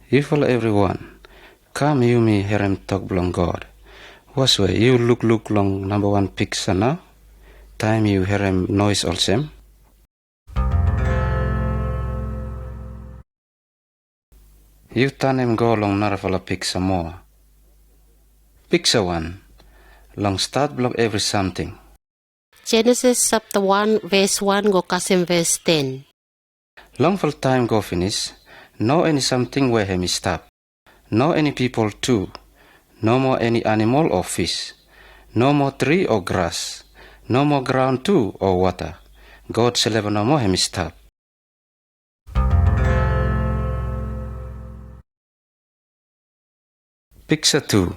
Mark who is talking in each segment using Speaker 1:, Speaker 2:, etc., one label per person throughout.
Speaker 1: You follow everyone. Come you me hear him talk belong God. Was way you look long number one picture now? Time you hear him noise also. You turn him go long narvala picture more. Picture one. Long start block every something.
Speaker 2: Genesis chapter 1 verse 1 go kasim verse 10.
Speaker 1: Long full time go finish. No any something where him stop. No any people too. No more any animal or fish. No more tree or grass. No more ground too or water. God shall ever no more him stop. Picture 2.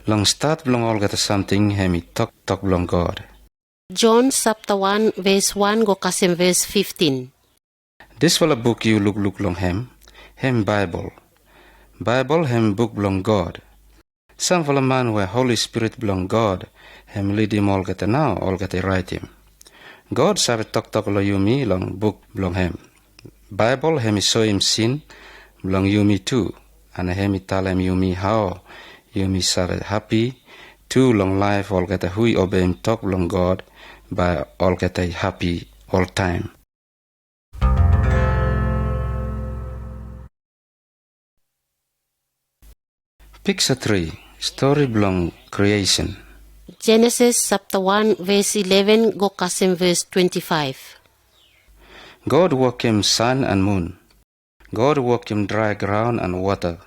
Speaker 1: Long start belong all got something hemi talk belong God.
Speaker 2: John chapter 1 verse 1 go kasim verse 15.
Speaker 1: This will a book you look long hem Bible. Bible hem book belong God. Some for a man where Holy Spirit belong God, hem lead him all get now, all get write him. God sabe talk lo you me long book belong him. Bible hem show him sin belong you me too, and hem tell him you me how you me sabe happy too long life all get hui obey him talk belong God by all get happy all time. Picture 3. Story belong creation.
Speaker 2: Genesis chapter 1 verse 11 go kasim verse 25.
Speaker 1: God work him sun and moon. God work him dry ground and water.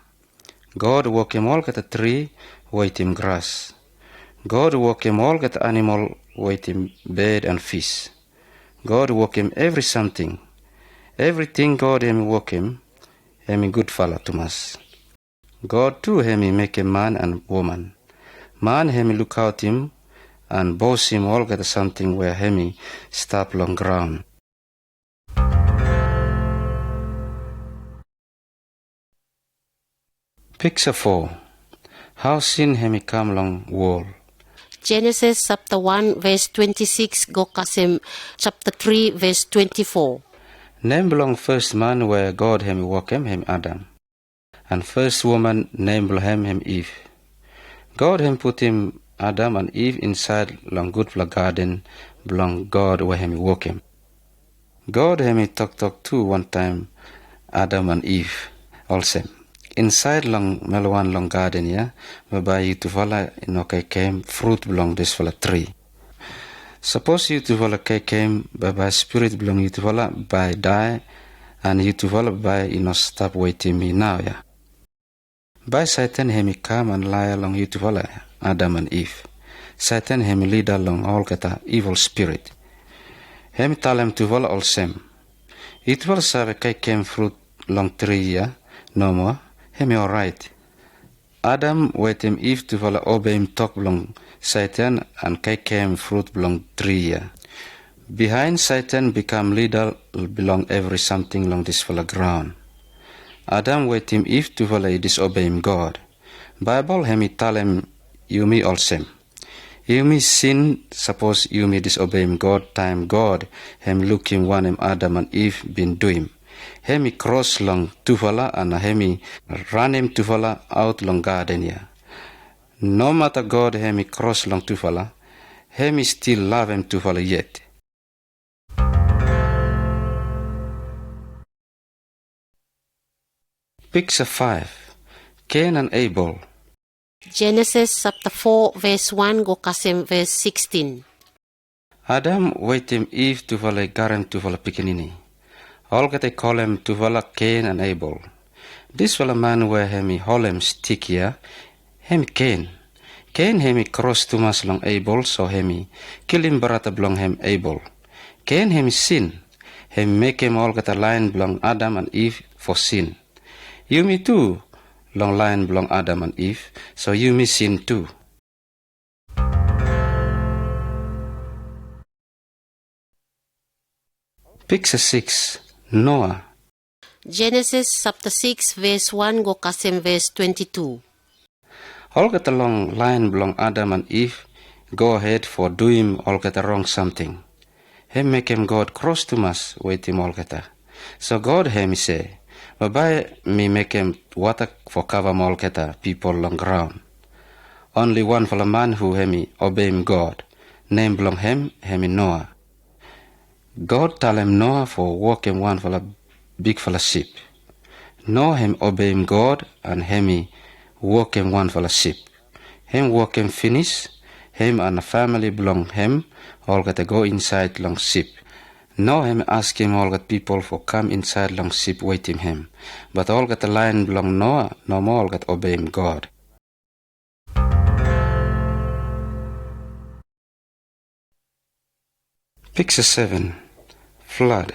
Speaker 1: God work him all get a tree, wait him grass. God work him all get animal, wait him bird and fish. God work him every something. Everything God him work him good fella to us. God too him make a man and woman. Man him look out him and boss him all get something where him stop long ground. Picture 4. How sin him come long wall.
Speaker 2: Genesis chapter 1 verse 26 go kasim chapter 3 verse 24.
Speaker 1: Name belong first man where God him work him Adam. And first woman name belong him Eve. God him put him Adam and Eve inside long good garden belong God where him work him. God him talk too one time Adam and Eve also. Inside long melwan long garden whereby you to follow came fruit belong this fella tree. Suppose you to follow came by spirit belong you to follow by die and you to follow by stop waiting me now By Satan him come and lie along you to follow Adam and Eve. Satan him lead along all kata evil spirit. Him tell him to follow all same. It will serve came fruit long tree no more. Him alright. Adam wait him Eve to follow obey him talk belong Satan and came fruit belong tree. Behind Satan become leader belong every something long this follow ground. Adam wait him Eve to follow disobey him God. Bible him tell him you me all same. You me sin suppose you me disobey him God time God him look him one him Adam and Eve been do him. Hemi cross long tufala and hemi run him tufala out long garden No matter God hemi cross long tufala, hemi still love him tufala yet. Picture 5. Cain and Abel.
Speaker 2: Genesis chapter 4 verse 1 go kasim verse 16.
Speaker 1: Adam wait him Eve tufala garam tufala pikinini. All get they call him tufala Cain and Abel. This fella man where hemi holem stick hemi Cain. Cain hemi cross too much long Abel, so hemi kill him barata belong him Abel. Cain hemi sin. Hemi make him all get a line belong Adam and Eve for sin. You me too, long line belong Adam and Eve, so you me sin too. Picture 6. Noah.
Speaker 2: Genesis chapter 6 verse 1 go kasim verse 22.
Speaker 1: All get along line belong Adam and Eve, go ahead for do him all get wrong something. Him make him God cross to us, wait him all get. So God him say, Babai me make him water for cover mall keta people long ground. Only one for a man who hemi obey him God. Name belong him Noah. God tell him Noah for walk him one for a big for a ship. Noah him obey him God and hemi walk him one for a ship. Him walk him finish. Him and the family belong him. All got to go inside long ship. Noah him ask him all got people for come inside long ship waiting him. But all got the line belong Noah. No more all got obey him God. Picture 7. Flood.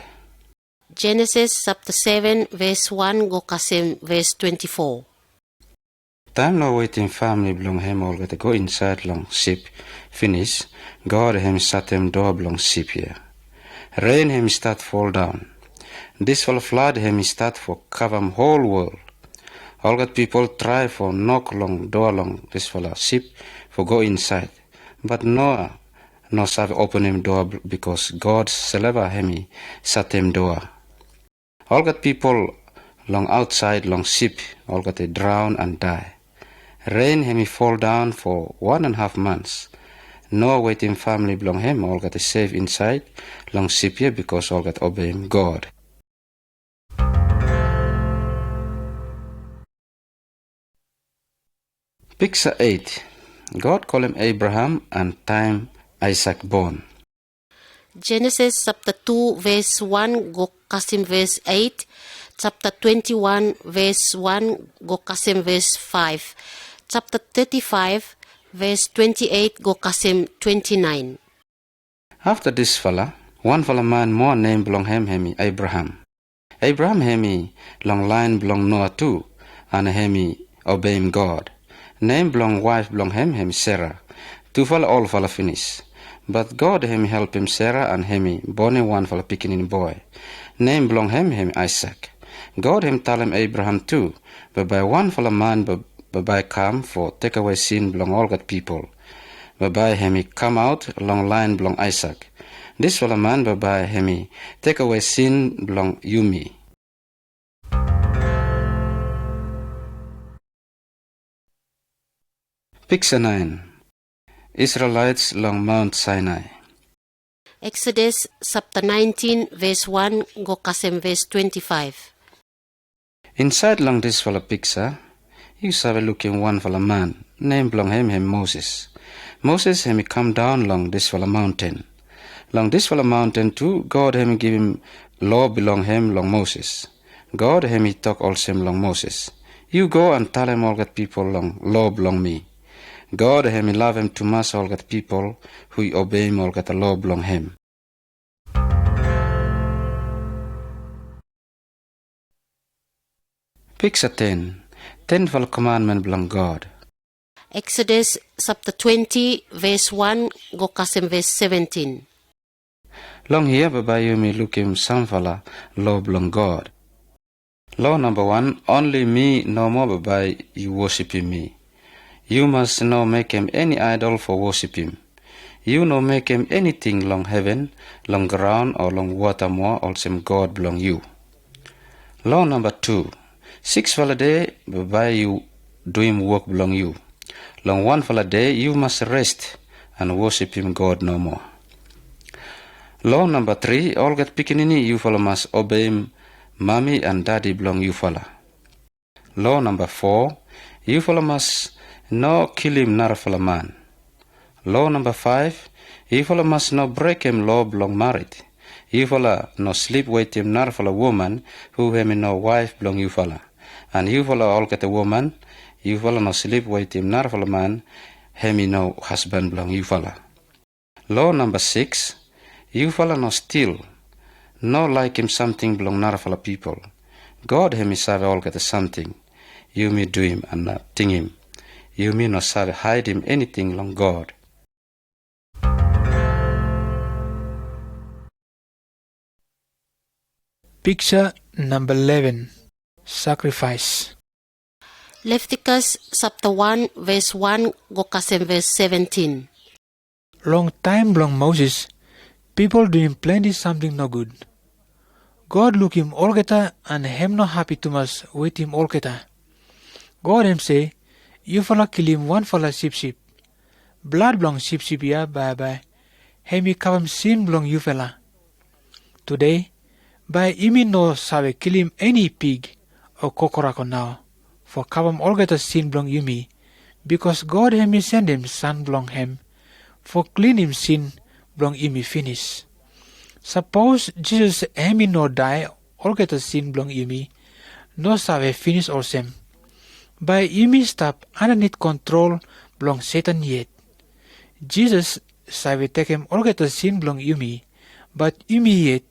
Speaker 2: Genesis chapter 7 verse 1 go kasem verse 24.
Speaker 1: Time no waiting family belong him all got to go inside long ship finish. God him sat him door belong ship here. Rain him start fall down. This will flood him start for cover him whole world. All got people try for knock long door long this for ship for go inside. But Noah no sabe open him door because God's seleva him sat him door. All got people long outside long ship all got to drown and die. Rain him fall down for 1.5 months. No waiting family belong him all got to save inside long ship here because all got obey him God. Picture 8. God call him Abraham and time Isaac born.
Speaker 2: Genesis chapter 2 verse 1 go kasim verse 8. Chapter 21 verse 1 go kasim verse 5. Chapter 35 verse 28 go kasim 29.
Speaker 1: After this fella, one fella man more name belong him Abraham. Abraham hemi long line belong Noah too, and hemi obey him God. Name belong wife belong him Sarah. Two fella all fella finish. But God him help him Sarah and hemi born one fella picking boy. Name belong him Isaac. God him tell him Abraham too, but by one fella man but by come for take away sin belong all God people. But by hemi come out long line belong Isaac. This fella man but by hemi take away sin belong you me. Picture 9. Israelites long Mount Sinai.
Speaker 2: Exodus chapter 19 verse 1 go kasem verse 25.
Speaker 1: Inside long this fella picture, you saw looking one fella man, name belong him Moses. Moses him come down long this fella mountain. Long this fella mountain too, God him give him law belong him long Moses. God him he talk also him long Moses. You go and tell him all that people long law belong me. God him he love him too much all that people who obey him all that the law belong him. Picture 10. 10 fella commandment belong God.
Speaker 2: Exodus chapter 20 verse 1 go kasem verse 17.
Speaker 1: Long here by you me look him some fella law belong God. Law number 1, only me no more by you worshiping me. You must no make him any idol for worship him. You no make him anything long heaven, long ground or long water more, also God belong you. Law number 2, 6 fella day by you do him work belong you. Long 1 fella day you must rest and worship him God no more. Law number 3, all get pickinini you fella must obey him, mommy and daddy belong you fella. Law number 4, you fella must no kill him nor fella man. Law number 5, you fella must no break him law belong married. You fella no sleep with him nor fella woman who him no wife belong you fella. And you fella all get a woman, you fella no sleep with him nor fella man, him no husband belong you fella. Law number 6, you fella no steal, no like him something belong nor fella people. God him is have all get a something, you me do him and not ting him. You me no save hide him anything long God.
Speaker 3: Picture number 11. Sacrifice.
Speaker 2: Leviticus chapter 1 verse 1 go kasem verse 17.
Speaker 3: Long time long Moses, people doing plenty something no good. God look him olgeta and him no happy too much with him olgeta. God him say, you fella kill him one fella sheep. Blood belong sheep ya bye. Hemi kavam sin belong you fella. Today, by imi no sabe kill him any pig or kokorako now. For kavam olgeta sin belong you me. Because God hemi send him son belong him. For clean him sin belong imi finish. Suppose Jesus hemi no die olgeta sin belong imi. No sabe finish olsem. By imi stop underneath control belong Satan yet. Jesus sabe take him olgeta sin belong imi. But imi yet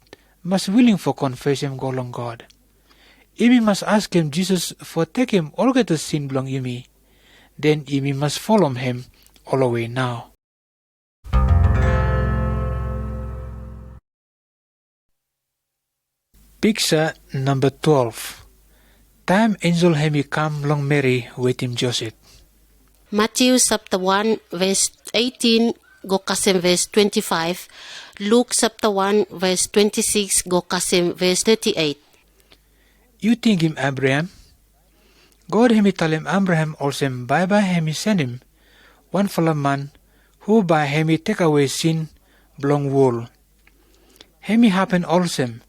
Speaker 3: must willing for confess him go long God. Imi must ask him Jesus for take him olgeta sin belong imi. Then imi must follow him all the way now. Picture number 12. Time angel hemi come long Mary with him Joseph.
Speaker 2: Matthew chapter 1 verse 18 go kasem verse 25. Luke chapter 1 verse 26 go kasem verse 38.
Speaker 3: You think him Abraham? God hemi tell him Abraham also bye hemi send him one fellow man who by hemi take away sin belong wool. Hemi happen also.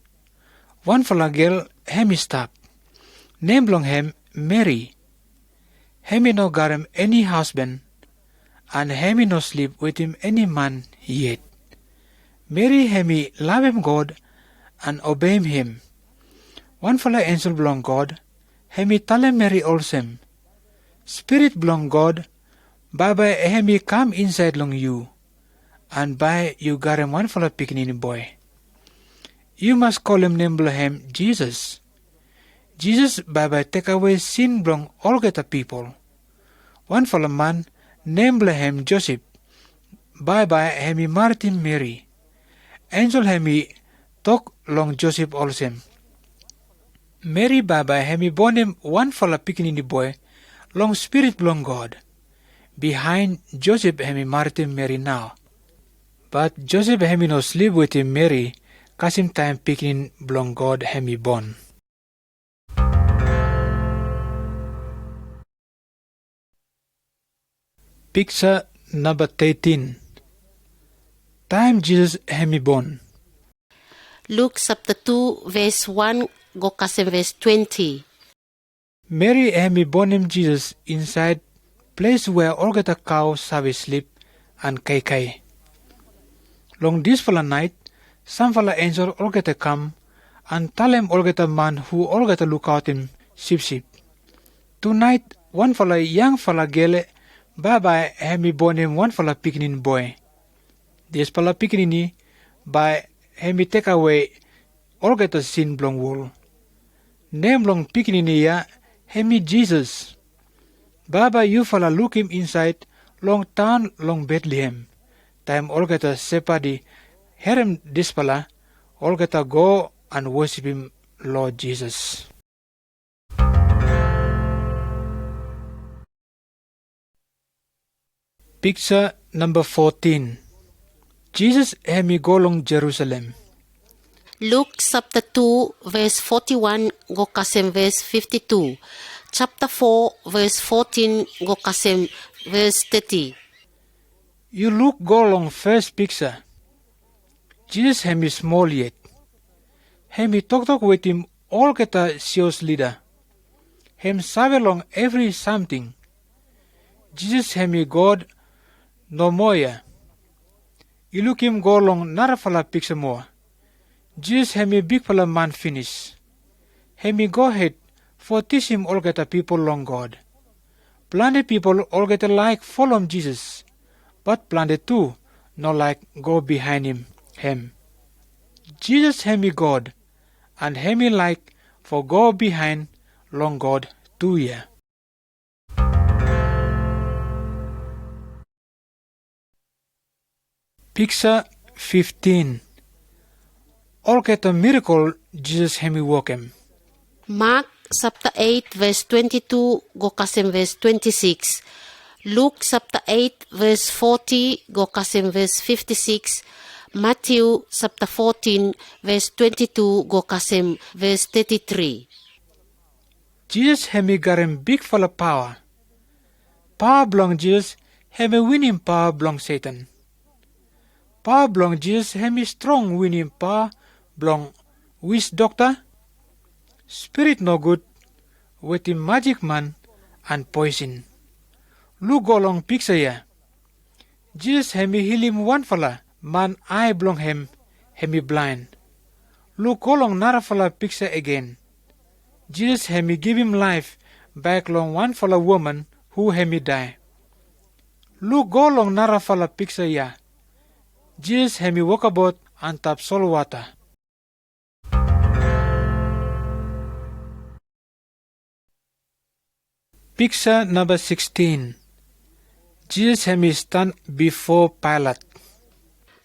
Speaker 3: One fellow girl hemi stop. Name belong him Mary. Hemi no got him any husband, and hemi no sleep with him any man yet. Mary hemi love him God and obey him. One fellow angel belong God. Hemi tell him Mary also. Spirit belong God. Bye hemi come inside long you, and by you got him one fellow pickaninny boy. You must call him name belong him Jesus. Jesus bye take away sin belong all get people. One fellow man name belong him Joseph. Bye hemi Martin Mary. Angel hemi talk long Joseph also. Mary bye hemi born him one fellow pickaninny boy. Long spirit belong God. Behind Joseph hemi Martin Mary now. But Joseph hemi no sleep with him Mary. Kasim time picking belong God hemi born. Picture number 13. Time Jesus hemi born.
Speaker 2: Luke chapter 2 verse 1 go kasem verse 20.
Speaker 3: Mary hemi born him Jesus inside place where all get a cow sabe sleep and kai. Long this fella night, some fella angel all get a come and tell him all get a man who all get a look out him sheep. Tonight, one fella young fella gele bye hemi born him one fella pickaninny boy. This fella pickaninny by hemi take away all get a sin belong wool. Name long pickaninny ya hemi Jesus. Baba you fella look him inside long town long Bethlehem. Time all get a sepadi hear him this fella all get a go and worship him Lord Jesus. Picture number 14. Jesus hemi go long Jerusalem.
Speaker 2: Luke chapter 2 verse 41 go kasem verse 52. Chapter 4 verse 14 go kasem verse 30.
Speaker 3: You look go long first picture. Jesus hemi small yet. Hemi talk with him all get a shows leader. Hem sabe long every something. Jesus hemi God no more ya. You look him go long nara fala picture more. Jesus hemi big fella man finish. Hemi go ahead for teach him all get a people long God. Plenty people all get a like follow Jesus. But plenty too no like go behind him. Jesus hemi God and hemi like for go behind long God too ya. Picture 15. All get a miracle Jesus hemi walk him.
Speaker 2: Mark chapter 8 verse 22 go kasem verse 26. Luke chapter 8 verse 40 go kasem verse 56. Matthew chapter 14 verse 22 go kasem verse 33.
Speaker 3: Jesus hemi garem big full of power. Power belong Jesus, hemi winning power belong Satan. Power belong Jesus, hemi strong winning power belong witch doctor, spirit no good, with the magic man and poison. Look along picture here. Jesus hemi heal him one fella, man eye belong him, hemi blind. Look along another fella picture again. Jesus hemi give him life back long one fella woman who hemi die. Look go long another fella picture here. Jesus hemi walk about and tap salt water. Picture number 16. Jesus hemi stand before Pilate.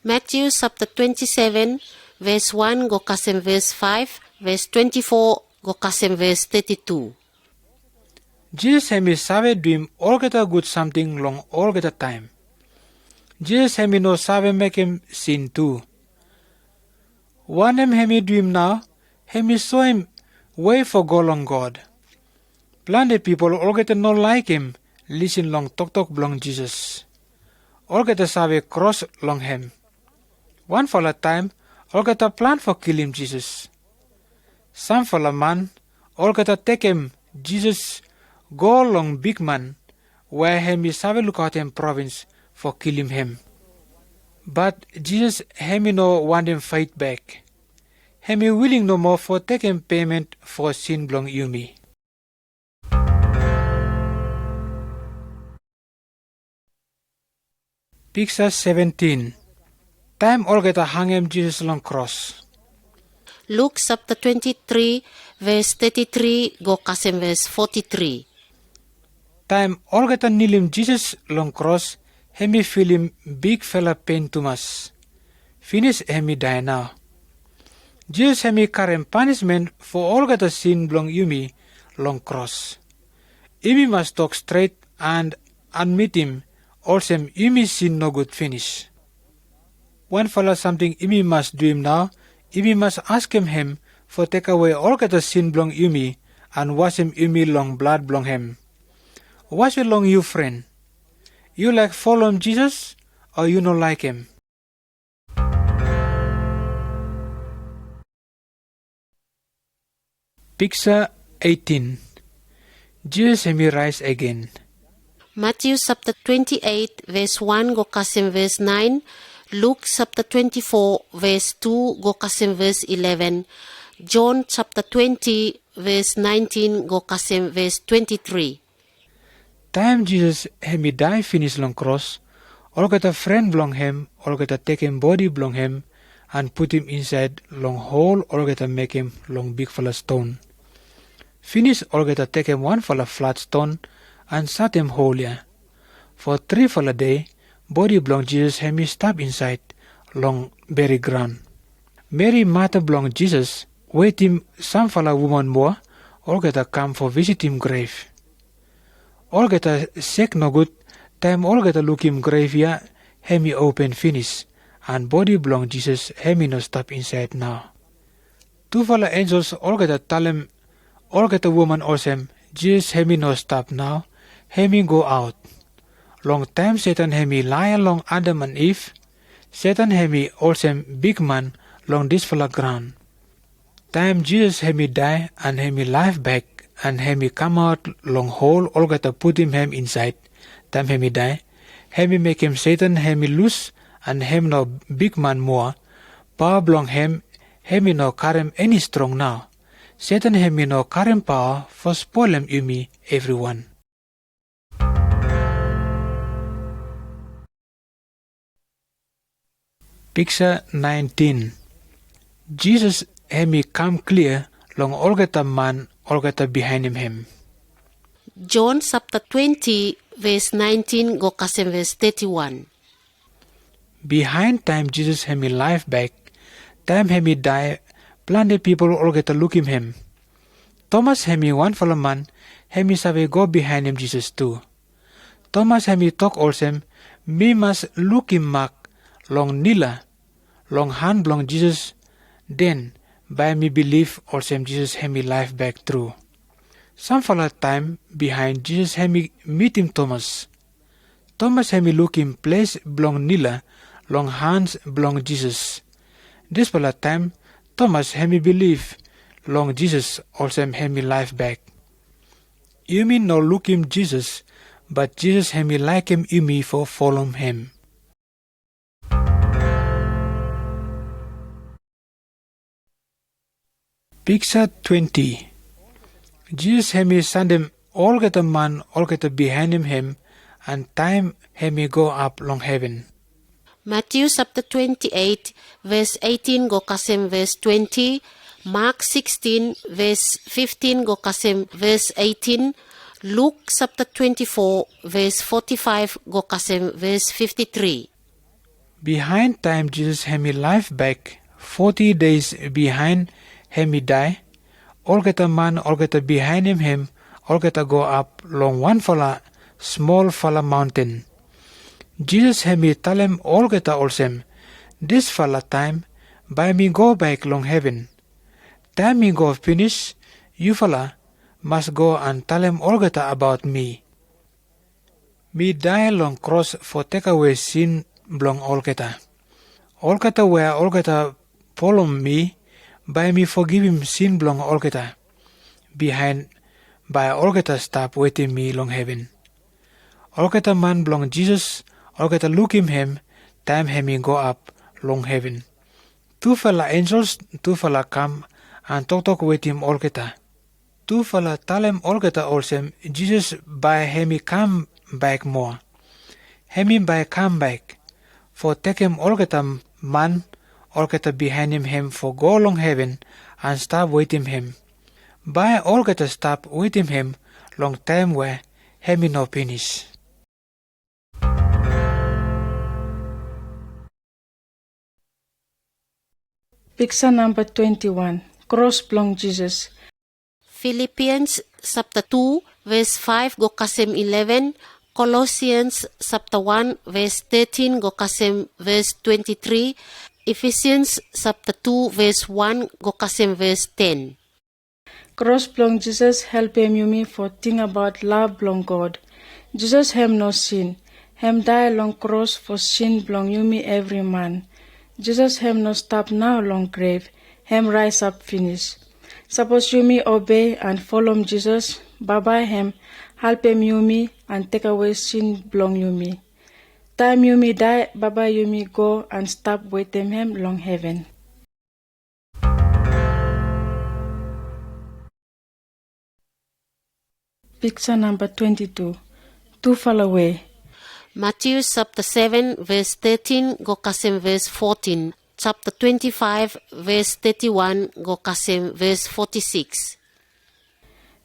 Speaker 2: Matthew chapter 27 verse 1 go kasem verse 5 verse 24 go kasem verse 32.
Speaker 3: Jesus hemi sabe do him all get a good something long all get a time. Jesus hemi no sabe make him sin too. One hemi do him now, hemi show him way for go long God. Plenty people all get to no like him, listen long talk belong Jesus. All get to sabe cross long him. One for a time, all get a plan for kill him Jesus. Some for a man, all get to take him Jesus go long big man, where hemi sabe look out him province for kill him. But Jesus hemi no want him fight back. Hemi willing no more for take him payment for sin belong you me. Picture 17. Time all get a hang him Jesus long cross.
Speaker 2: Luke chapter 23 verse 33 go kasem verse 43.
Speaker 3: Time all get a kneel him Jesus long cross, hemi feel him big fella pain too much. Finish hemi die now. Jesus hemi carry punishment for all get a sin belong you me long cross. Imi must talk straight and admit him, also imi sin no good finish. One fella something imi must do him now, imi must ask him for take away all get a sin belong imi and wash him imi long blood belong him. Wash it long you friend. You like follow him Jesus or you no like him? Picture 18. Jesus hemi rise again.
Speaker 2: Matthew chapter 28 verse 1 go kasem verse 9. Luke chapter 24 verse 2 go kasem verse 11. John chapter 20 verse 19 go kasem verse 23.
Speaker 3: Time Jesus hemi die finish long cross, all get a friend belong him, all get a take him body belong him, and put him inside long hole, all get a make him long big full of stone. Finish all get a take him one full of flat stone, and set him hole here. For 3 full a day, body belong Jesus hemi stab inside long bury ground. Mary Martha belong Jesus, wait him some full a woman more, all get a come for visit him grave. All get a sick no good, time all get a look him grave here, hemi open finish, and body belong Jesus, hemi no stop inside now. 2 fella angels all get a tell him, all get a woman also, Jesus hemi no stop now, hemi go out. Long time Satan hemi lie along Adam and Eve, Satan hemi also big man long this fella ground. Time Jesus hemi die and hemi life back, and hemi come out long hole, all get to put him inside. Time hemi die, hemi make him Satan hemi loose, and him no big man more. Power belong him, hemi no carry any strong now. Satan hemi no carry power for spoil him umi everyone. Picture 19. Jesus hemi come clear long all get a man, all get a behind him.
Speaker 2: John chapter 20 verse 19 go kasem verse 31.
Speaker 3: Behind time Jesus hemi life back, time hemi die, plenty people all get a look him. Thomas hemi one fellow man, hemi sabe go behind him Jesus too. Thomas hemi talk also, me must look him mark long nila, long hand belong Jesus, then by me believe also Jesus have me life back through. Some fella time behind Jesus have me meet him Thomas. Thomas have me look him place belong Nila, long hands belong Jesus. This fella time Thomas have me believe long Jesus also have me life back. You mean no look him Jesus, but Jesus have me like him you me for follow him. Picture 20. Jesus have me send him all get a man, all get a behind him, and time have me go up long heaven.
Speaker 2: Matthew chapter 28, verse 18 go kasem verse 20. Mark 16, verse 15 go kasem verse 18. Luke chapter 24, verse 45 go kasem verse 53.
Speaker 3: Behind time Jesus have me life back, 40 days behind have me die. All get a man, all get a behind him, all get a go up long one fella, small fella mountain. Jesus have me tell him all get a also, this fella time, by me go back long heaven. Time me go finish, you fella must go and tell him all get a about me. Me die long cross for take away sin belong all get a. All get a where all get a follow me, by me forgive him sin belong all get a. Behind by all get a stop waiting me long heaven. All get a man belong Jesus, all get a look him, time him me go up long heaven. Two fella angels, two fella come and talk with him all get a. Two fella tell him all get a also, Jesus by him come back more. Him by come back, for take him all get a man, all get a behind him for go long heaven and stop waiting him. By all get a stop waiting him long time where him no finish.
Speaker 4: Picture number 21. Cross belong Jesus.
Speaker 2: Philippians chapter 2, verse 5 go kasem 11. Colossians chapter 1, verse 13 go kasem verse 23. Ephesians chapter 2, verse 1 go kasem verse 10.
Speaker 4: Cross belong Jesus help him you me for think about love belong God. Jesus him no sin. Him die long cross for sin belong you me every man. Jesus him no stop now long grave. Him rise up finish. Suppose you me obey and follow Jesus, bye him, help him you me and take away sin belong you me. Time you me die, bye you me go and stop waiting him long heaven. Picture number 22. Too far away.
Speaker 2: Matthew chapter 7, verse 13 go kasem verse 14. Chapter 25, verse 31 go kasem verse 46.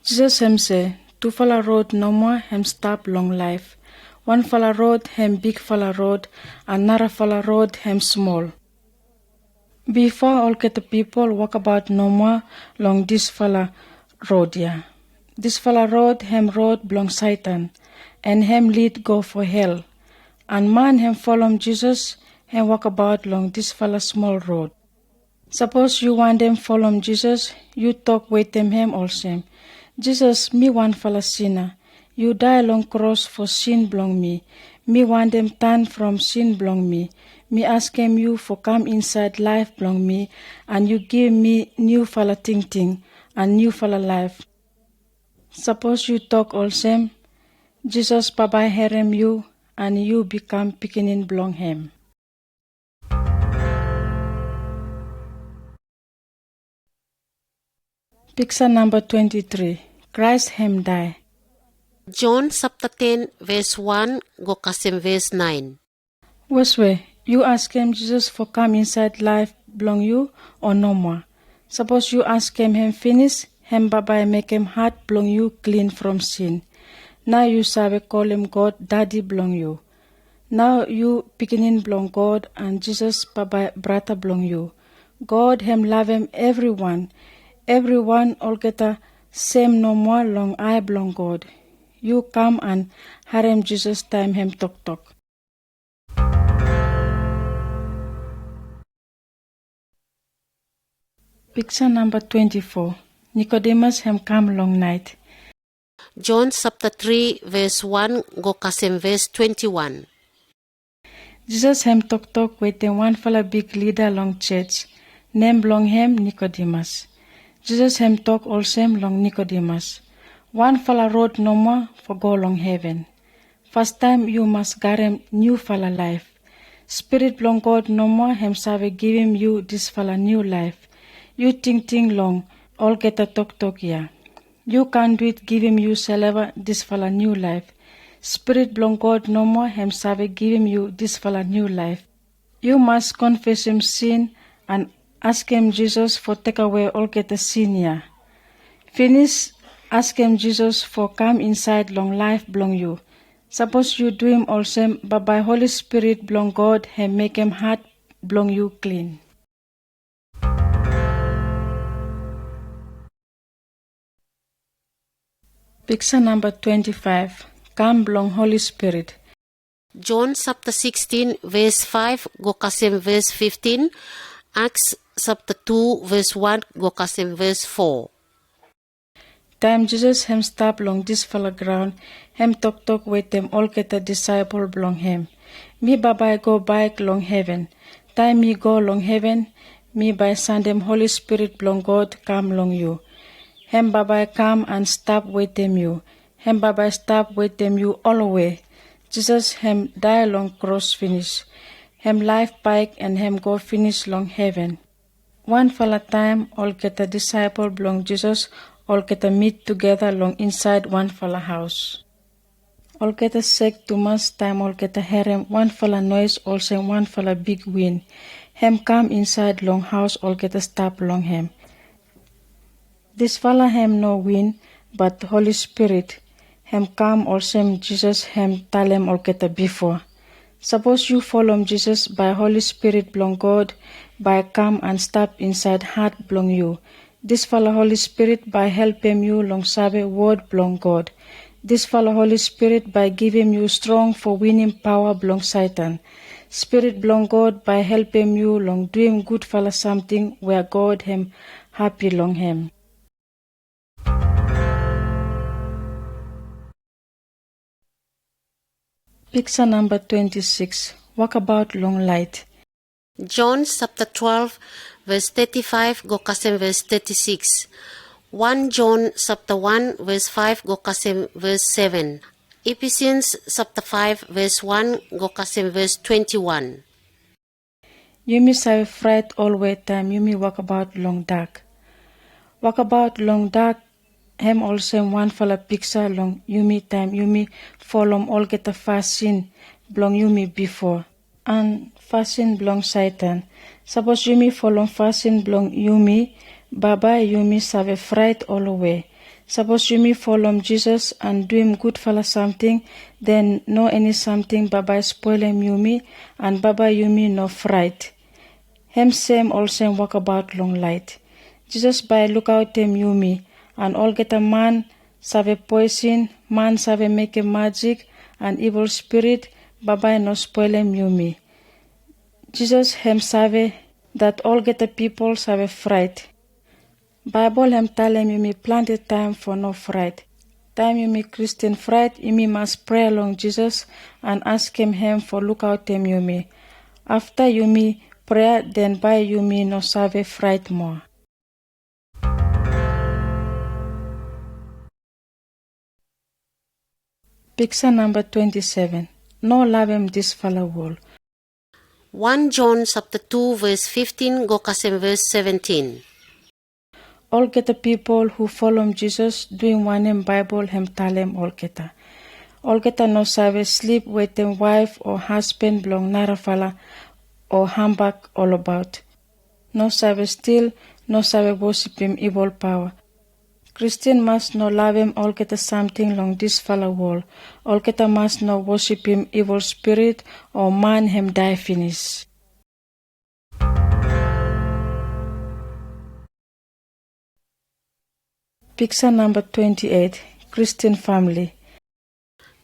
Speaker 4: Jesus him say, two fella road no more him stop long life. One fella road him big fella road, another fella road him small. Before all get the people walk about no more long this fella road yeah. This fella road him road belong Satan, and him lead go for hell. And man him follow Jesus and walk about long this fella small road. Suppose you want them follow Jesus, you talk with them him also. Jesus, me one fella sinner. You die long cross for sin belong me. Me want them turn from sin belong me. Me ask him you for come inside life belong me, and you give me new fella ting and new fella life. Suppose you talk also, Jesus Baba hear him you, and you become picking belong him. Picture number 23. Christ him die.
Speaker 2: John chapter 10, verse 1 go kasem verse 9.
Speaker 4: Which way? You ask him Jesus for come inside life belong you or no more? Suppose you ask him finish, him Baba make him heart belong you clean from sin. Now you sabe call him God daddy belong you. Now you beginning belong God and Jesus Baba brother belong you. God him love him everyone. Everyone all get a same no more long I belong God. You come and harem Jesus time him talk. Picture number 24. Nicodemus hem come long night.
Speaker 2: John chapter 3 verse 1 go kasem verse 21.
Speaker 4: Jesus hem talk with them one fella big leader long church. Name long hem Nicodemus. Jesus hem talk also long Nicodemus. One fella road no more for go long heaven. First time you must get him new fella life. Spirit long God no more hem save give him you this fella new life. You think long, all get a talk ya. You can do it, give him you saliva this fella new life. Spirit long God no more hem save give him you this fella new life. You must confess him sin and ask him Jesus for take away all get a sin ya. Finish, ask him Jesus for come inside long life belong you. Suppose you do him also, but by Holy Spirit belong God and make him heart belong you clean. Picture number 25. Come belong Holy Spirit.
Speaker 2: John chapter 16 verse 5 go kasem verse 15. Acts chapter 2 verse 1 go kasem verse 4.
Speaker 4: Time Jesus hem stop long this fella ground, hem talk with them all get a disciple belong him. Me bye go back long heaven. Time me go long heaven, me by send them Holy Spirit belong God come long you. Hem bye come and stop with them you. Hem bye stop with them you all away. Jesus hem die long cross finish. Hem life bike and hem go finish long heaven. One fella time all get a disciple belong Jesus, all get a meet together long inside one fella house. All get a sick too much time all get a harem, one fella noise also one fella big wind. Hem come inside long house all get a stop long hem. This fella hem no wind but Holy Spirit. Hem come also Jesus hem tell him all get a before. Suppose you follow Jesus by Holy Spirit belong God, by come and stop inside heart belong you. This follow Holy Spirit by help him you long sabe word belong God. This follow Holy Spirit by give him you strong for winning power belong Satan. Spirit belong God by help him you long doing good follow something where God him happy long him. Picture number 26. Walk about long light.
Speaker 2: John chapter 12 verse 35 go kasem verse 36. 1 John chapter 1 verse 5 go kasem verse 7. Ephesians chapter 5 verse 1 go kasem verse 21.
Speaker 4: You me say fright all way time, you me walk about long dark. Walk about long dark, hem also one fella picture long you me time, you me follow all get a fast sin belong you me before. And fasting belong Satan. Suppose you me follow fasting belong you me, Baba you me save fright all away. Suppose you me follow Jesus and do him good fella something, then no any something Baba spoil him you me, and Baba you me no fright. Him same also walk about long light. Jesus by look out him you me, and all get a man save poison, man save make a magic, and evil spirit, Baba no spoil him you me. Jesus him save that all get a people save fright. Bible him tell him you me plenty time for no fright. Time you me Christian fright, you me must pray along Jesus and ask him for look out him you me. After you me prayer, then by you me no save fright more. Picture number 27. No love him this fellow world.
Speaker 2: 1 John chapter 2 verse 15 go kasem verse 17.
Speaker 4: All get the people who follow Jesus doing one in Bible him tell him all get a. All get a no save sleep with them wife or husband belong narafala or humbug all about. No save steal, no save worship him evil power. Christian must no love him all get a something long this fellow world. All get a must no worship him evil spirit or man him die finish. Picture number 28. Christian family.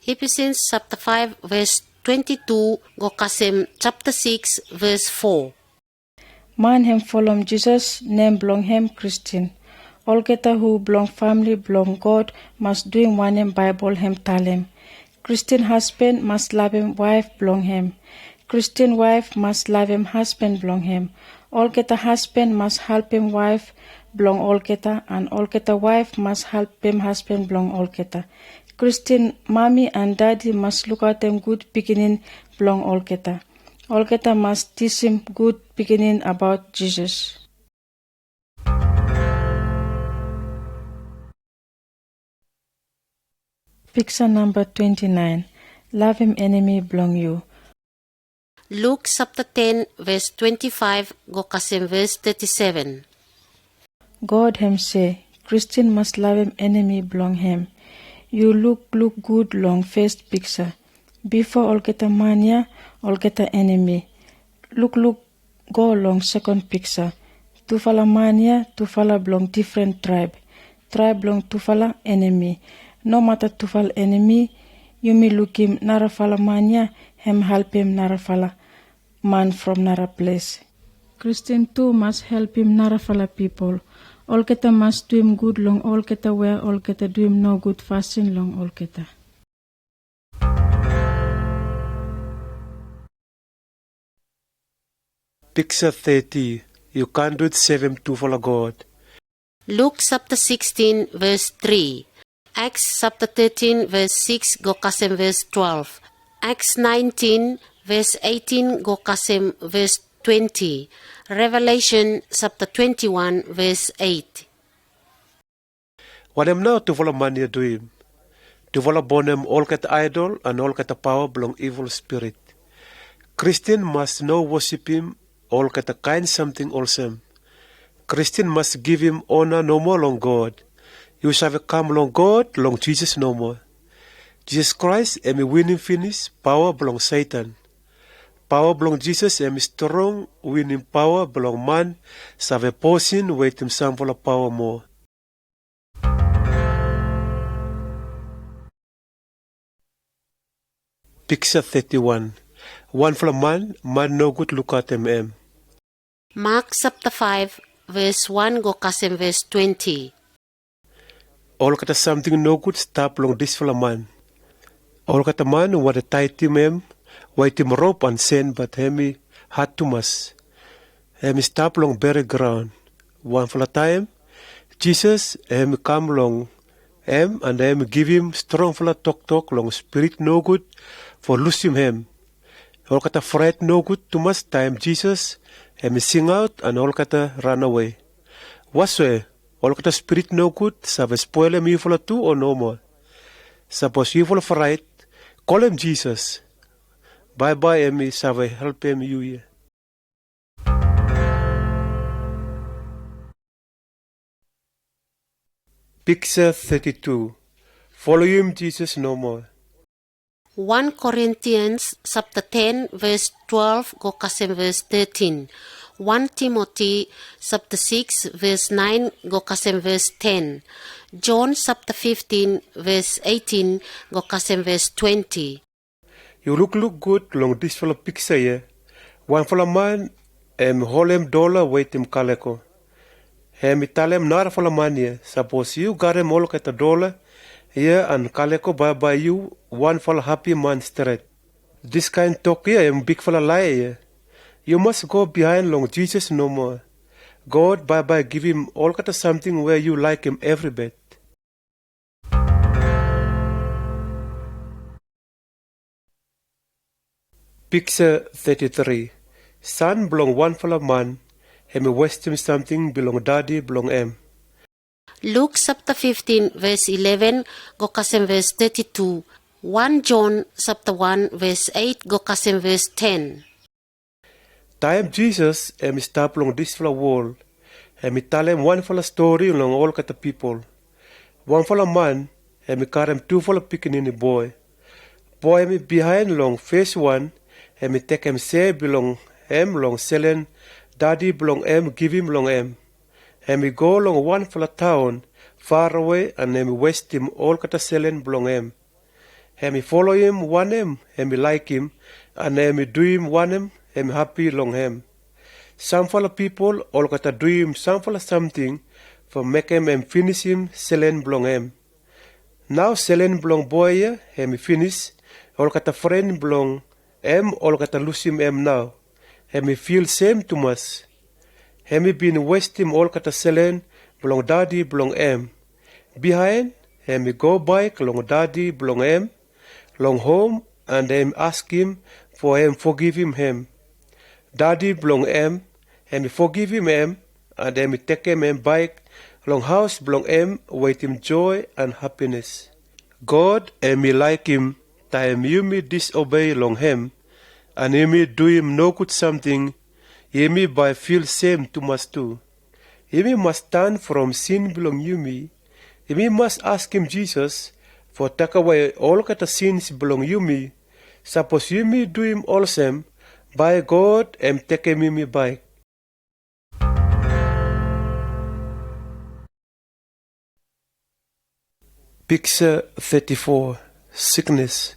Speaker 2: Ephesians chapter 5 verse 22 go kasem chapter 6 verse 4.
Speaker 4: Man hem follow Jesus, name belong him Christian. All geta who belong family belong God must do him one him Bible him tell him. Christian husband must love him wife belong him. Christian wife must love him husband belong him. All geta husband must help him wife belong all geta, and all geta wife must help him husband belong all geta. Christian mommy and daddy must look at them good beginning belong all geta. All geta must teach him good beginning about Jesus. Picture number 29. Love him enemy belong you.
Speaker 2: Luke chapter 10 verse 25 go kasim verse 37.
Speaker 4: God him say, Christian must love him enemy belong him. You look good long first picture. Before all get a mania, all get a enemy. Look go long second picture. Tufala mania, tufala belong different tribe. Tribe belong tufala enemy. No matter tufal enemy, you may look him narafala mania, him help him narafala man from nara place. Christian too must help him narafala people. All keta must do him good long, all keta where all keta do him no good fasting long, all keta.
Speaker 5: Picture 30. You can't do it 7 to follow God.
Speaker 2: Luke chapter 16 verse 3. Acts chapter 13 verse 6 go kasim verse 12. Acts 19 verse 18 go kasim verse 20. Revelation chapter 21 verse 8.
Speaker 5: What am now to follow money do him? To follow bonem all get idol and all get power belong evil spirit. Christian must know worship him, all get a kind something awesome. Christian must give him honor no more long God. You shall come long God, long Jesus no more. Jesus Christ am a winning finish, power belong Satan. Power belong Jesus am strong, winning power belong man, save a portion wait him some for power more. Picture 31. One for a man no good look at him.
Speaker 2: Mark chapter 5 verse 1 go kasim verse 20.
Speaker 5: All kata something no good stop long this for a man. All kata man what a tight him, wait him rope and send but hemi had too much. Hemi stop long very ground. One for a time, Jesus hemi come long him and hemi give him strong for a talk long spirit no good for losing him. All kata fright no good too much time Jesus hemi sing out and all kata run away. What's way? All kata spirit no good, save spoil him you for two or no more. Suppose you for fright, call him Jesus. Bye him save help him you here. Picture 32. Follow him Jesus no more.
Speaker 2: 1 Corinthians chapter 10 verse 12 go kasim verse 13. 1 Timothy chapter 6 verse 9 go kasim verse 10. John chapter 15 verse 18 go kasim verse 20.
Speaker 5: You look good long this fellow picture here. One fellow man hold him dollar wait him calico. Tell him not for money. Suppose you got him all at a dollar here and calico by you one for happy man straight. This kind talk here am big for a lie here. You must go behind long Jesus no more. God bye give him all kind of something where you like him every bit. Picture 33. Son belong one fellow man. Him west him something belong daddy belong him.
Speaker 2: Luke chapter 15 verse 11 go kasim verse 32. 1 John chapter 1 verse 8 go kasim verse 10.
Speaker 5: Time Jesus stop long this fellow world. Tell him one fellow story along all kind of people. One fellow man carry him two fellow picking boy. Boy behind long face one. Take him say belong him long selling. Daddy belong him give him long him. Go long one fellow town far away and west him all kind of selling belong him. Follow him one him like him and do him one him happy long him. Some fala people all kata do him some fala something for make him and finish him selen blong him. Now selen blong boy him finish all kata friend blong him all kata lose him now. Him feel same too much. Him been waste him all kata selen blong daddy blong him. Behind him go back long daddy blong him long home and him ask him for him forgive him. Daddy blong him forgive him and him take him back long house blong him with him joy and happiness. God like him time you me disobey long him and you me do him no good something you me by feel same too much too. You me must stand from sin belong you me. You me must ask him Jesus for take away all kata sins belong you me. Suppose you me do him all same by God take me back. Picture 34. Sickness.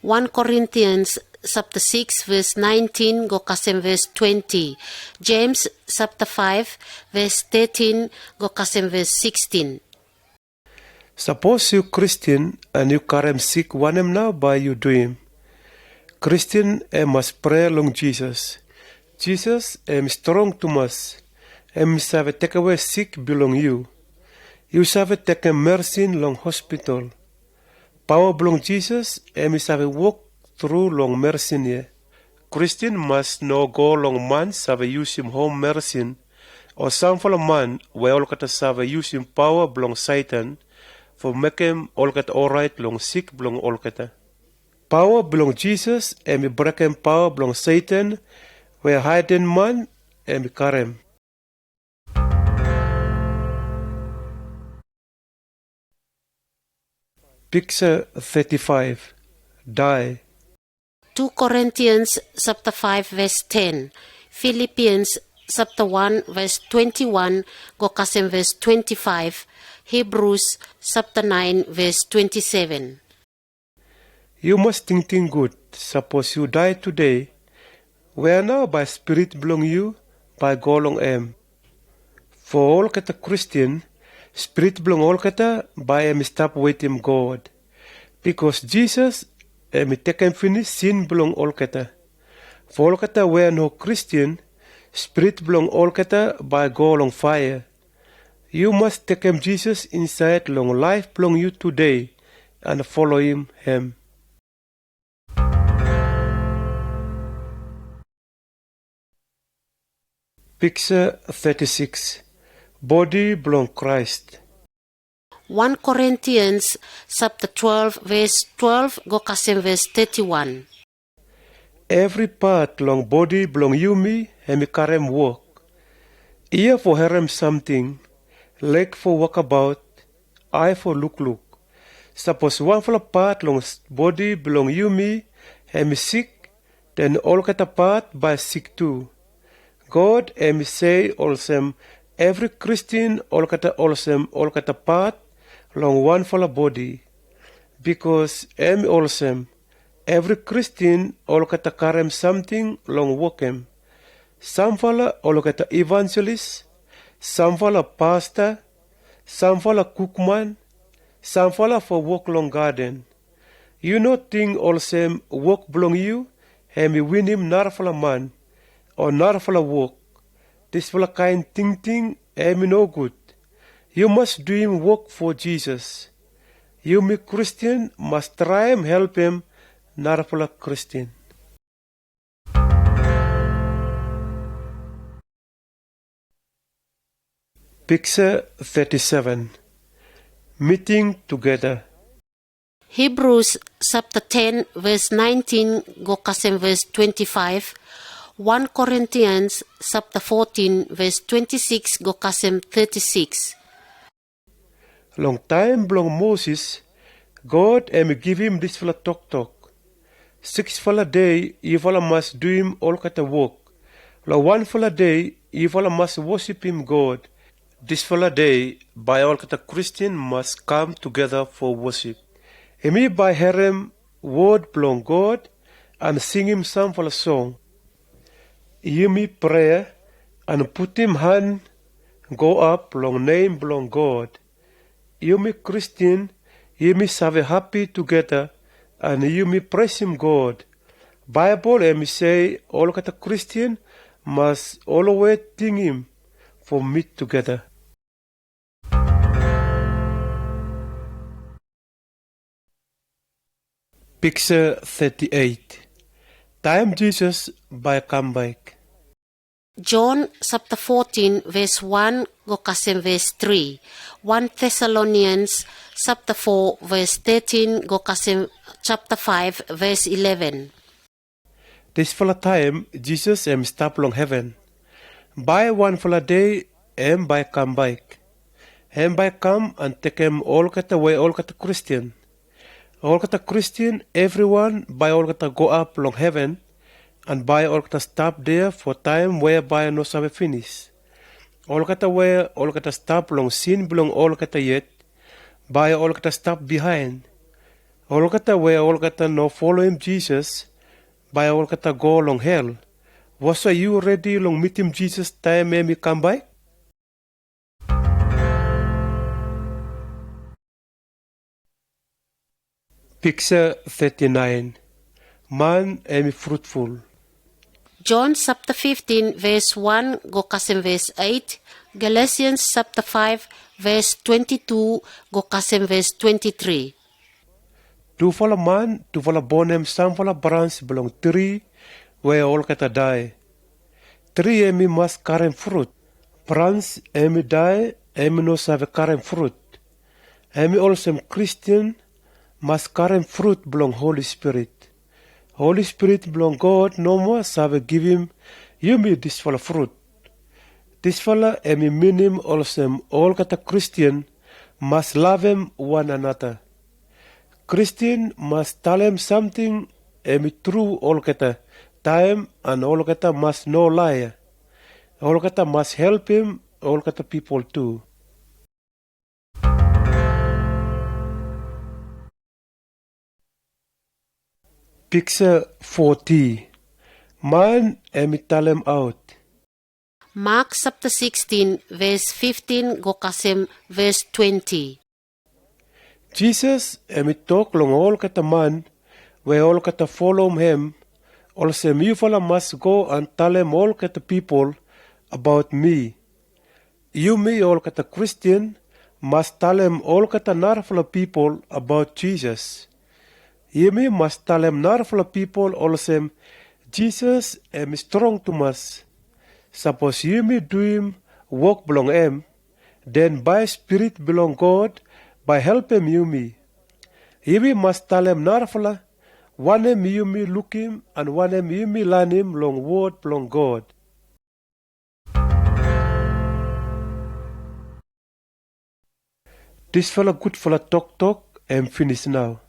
Speaker 2: 1 Corinthians chapter 6 verse 19 go kasem verse 20. James chapter 5 verse 13 go kasem verse 16.
Speaker 5: Suppose you Christian and you carry sick one him now by you do him. Christian must pray long Jesus. Jesus strong to us. Save take away sick belong you. You save take a mercy long hospital. Power belong Jesus save walk through long mercy here. Christian must no go long man save use him home mercy or some for a man where all kata save use him power belong Satan for make him all kata alright long sick belong all kata. Power belong Jesus break him power belong Satan where hidden man karem. Picture 35. Die.
Speaker 2: 2 Corinthians chapter 5 verse 10. Philippians chapter 1 verse 21 go kasem verse 25. Hebrews chapter 9 verse 27.
Speaker 5: You must think good. Suppose you die today, where now by spirit belong you, by God long For all kata Christian, spirit belong all kata by stop with him God. Because Jesus take him finish sin belong all kata. For all kata where no Christian, spirit belong all kata by God long fire. You must take him Jesus inside long life belong you today and follow him. Picture 36. Body belong Christ.
Speaker 2: 1 Corinthians chapter 12 verse 12 go kasem verse 31.
Speaker 5: Every part long body belong you me karem work. Ear for harem something, leg for walk about, eye for look. Suppose one for a part long body belong you me sick, then all kata part by sick too. God say also every Christian all kata part long one for a body. Because also every Christian all kata karem something long work Some fala all kata evangelist, some fala pastor, some fala cookman, some fala for work long garden. You know thing also work belong you win him nar fala man or nar fala work. This fala kind thing no good. You must do him work for Jesus. You me Christian must try him help him nar fala Christian. Picture 37. Meeting together.
Speaker 2: Hebrews chapter 10 verse 19 go kasem verse 25. 1 Corinthians chapter 14 verse 26 go kasem 36.
Speaker 5: Long time belong Moses, God give him this fella talk. 6 fella day, you fella must do him all kata work. Long 1 fella day, you fella must worship him God. This fella day, by all kata Christian must come together for worship. Me by harem word belong God and sing him some fella song. yumi prayer and put him hand go up long name long God. Yumi Christian, yumi save happy together and yumi praise him God. Bible emi say all kata Christian must always think him for meet together. Picture 38. Time Jesus by come back.
Speaker 2: John chapter 14 verse 1 go kasem verse 3. 1 Thessalonians chapter 4 verse 13 go kasem chapter 5 verse 11.
Speaker 5: This full time Jesus am stop long heaven. By one full day am by come back. Am by come and take him all kata way all kata Christian. All kata Christian everyone by all kata go up long heaven. And by all kata stop there for time whereby no sabe finish. All kata where all kata stop long sin belong all kata yet. By all kata stop behind. All kata where all kata no follow him Jesus. By all kata go long hell. Was you ready long meet him Jesus time may come by? Picture 39. Man am fruitful.
Speaker 2: John chapter 15 verse 1 go kasem verse 8. Galatians chapter 5 verse 22 go kasem verse 23.
Speaker 5: Tu follow man, tu follow bonem, some follow branch belong tree where all kata die. Tree emi must carry fruit. Branch emi die, emi no save carry fruit. Emi also Christian must carry fruit belong Holy Spirit. Holy Spirit belong God no more save give him you me this follow fruit. This follow emi minim also all kata Christian must love him one another. Christian must tell him something emi true all kata time and all kata must no lie. All kata must help him all kata people too. Picture 40. Man emi tell him out.
Speaker 2: Mark chapter 16 verse 15 go kasem verse 20.
Speaker 5: Jesus emi talk long all kata man where all kata follow him. Also you follow must go and tell him all kata people about me. You me all kata Christian must tell him all kata narful people about Jesus. You me must tell him narful people also Jesus am strong to us. Suppose you me do him work belong him, then by spirit belong God, by help him you me. You me must tell him narful, one him you me look him, and one him you me learn him long word belong God. This fella good fella talk and finish now.